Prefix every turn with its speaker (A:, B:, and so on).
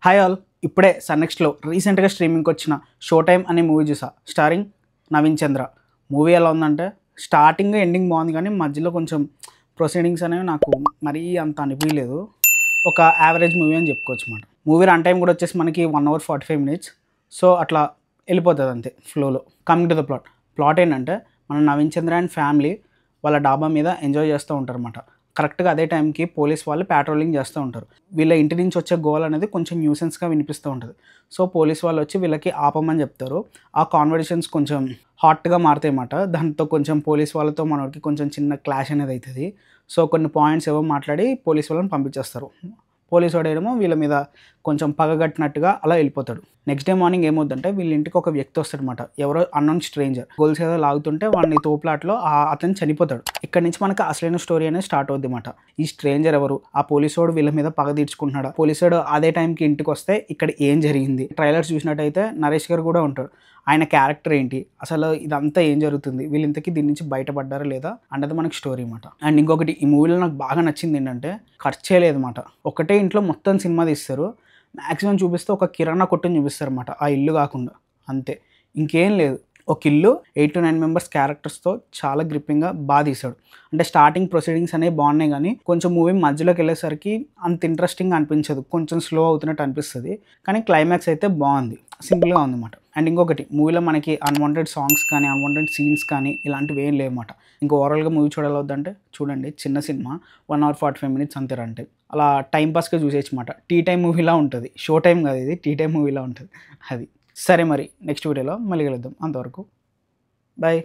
A: Hi all, ఇప్పుడే సన్నెక్స్ట్లో రీసెంట్గా స్ట్రీమింగ్కి వచ్చిన షో టైమ్ అనే మూవీ చూసా. స్టారింగ్ నవీన్ చంద్ర. మూవీ ఎలా ఉందంటే స్టార్టింగ్ ఎండింగ్ బాగుంది, కానీ మధ్యలో కొంచెం ప్రొసీడింగ్స్ అనేవి నాకు మరీ అంత అనిపించలేదు. ఒక యావరేజ్ మూవీ అని చెప్పుకోవచ్చు అన్నమాట. మూవీ రన్ టైం కూడా వచ్చేసి మనకి 1 hour 45 minutes. సో అట్లా వెళ్ళిపోతుంది అంతే ఫ్లోలో. కమింగ్ టు ద ప్లాట్ ఏంటంటే మన నవీన్ చంద్ర అండ్ ఫ్యామిలీ వాళ్ళ డాబా మీద ఎంజాయ్ చేస్తూ ఉంటారు అన్నమాట. కరెక్ట్గా అదే టైంకి పోలీస్ వాళ్ళు ప్యాట్రోలింగ్ చేస్తూ ఉంటారు. వీళ్ళ ఇంటి నుంచి వచ్చే గోల్ అనేది కొంచెం న్యూసెన్స్గా వినిపిస్తూ ఉంటుంది. సో పోలీస్ వాళ్ళు వచ్చి వీళ్ళకి ఆపమని చెప్తారు. ఆ కాన్వర్జేషన్స్ కొంచెం హాట్గా మారుతాయి అన్నమాట. దాంతో కొంచెం పోలీస్ వాళ్ళతో మనకి కొంచెం చిన్న క్లాష్ అనేది అవుతుంది. సో కొన్ని పాయింట్స్ ఏవో మాట్లాడి పోలీస్ వాళ్ళని పంపించేస్తారు. పోలీసు వాడేమో వీళ్ళ మీద కొంచెం పగగట్టినట్టుగా అలా వెళ్ళిపోతాడు. నెక్స్ట్ డే మార్నింగ్ ఏమవుతుందంటే వీళ్ళ ఇంటికి ఒక వ్యక్తి వస్తాడనమాట. ఎవరో అన్నోన్ స్ట్రేంజర్ గోల్స్ ఏదో లాగుతుంటే వాడిని తోపులాట్లో అతను చనిపోతాడు. ఇక్కడ నుంచి మనకు అసలైన స్టోరీ అనేది స్టార్ట్ అవుద్ది అన్నమాట. ఈ స్ట్రేంజర్ ఎవరు, ఆ పోలీసోడు వీళ్ళ మీద పగ తీర్చుకుంటున్నాడు, పోలీసోడు అదే టైంకి ఇంటికి వస్తే ఇక్కడ ఏం జరిగింది. ట్రైలర్స్ చూసినట్టయితే నరేష్ గారు కూడా ఉంటాడు. ఆయన క్యారెక్టర్ ఏంటి, అసలు ఇదంతా ఏం జరుగుతుంది, వీళ్ళు ఇంతకీ దీని నుంచి బయటపడ్డారా లేదా అన్నది మనకి స్టోరీ అన్నమాట. అండ్ ఇంకొకటి ఈ మూవీలో నాకు బాగా నచ్చింది ఏంటంటే ఖర్చే లేదన్నమాట. ఒకటే ఇంట్లో మొత్తం సినిమా తీస్తారు. మ్యాక్సిమం చూపిస్తే ఒక కిరాణా కొట్టుని చూపిస్తారు అన్నమాట, ఆ ఇల్లు కాకుండా. అంతే, ఇంకేం లేదు. ఒక ఇల్లు 8 to 9 members క్యారెక్టర్స్తో చాలా గ్రిప్పింగ్గా బాగా తీశాడు. అంటే స్టార్టింగ్ ప్రొసీడింగ్స్ అనేవి బాగున్నాయి, కానీ కొంచెం మూవీ మధ్యలోకి వెళ్ళేసరికి అంత ఇంట్రెస్టింగ్ అనిపించదు, కొంచెం స్లో అవుతున్నట్టు అనిపిస్తుంది. కానీ క్లైమాక్స్ అయితే బాగుంది, సింపుల్గా ఉందన్నమాట. అండ్ ఇంకొకటి మూవీలో మనకి అన్వాంటెడ్ సాంగ్స్ కానీ అన్వాంటెడ్ సీన్స్ కానీ ఇలాంటివి ఏం లేవన్నమాట. ఇంకా ఓవరాల్గా మూవీ చూడాలవుద్దంటే చూడండి, చిన్న సినిమా 1 hour 45 minutes అంతే అంటే అలా టైంపాస్గా చూసేయచ్చు అన్నమాట. టీ టైం మూవీలా ఉంటుంది, షో టైం కాదు ఇది, టీ టైం మూవీలా ఉంటుంది అది. సరే మరి నెక్స్ట్ వీడియోలో మళ్ళీ కలుద్దాం. అంతవరకు బాయ్.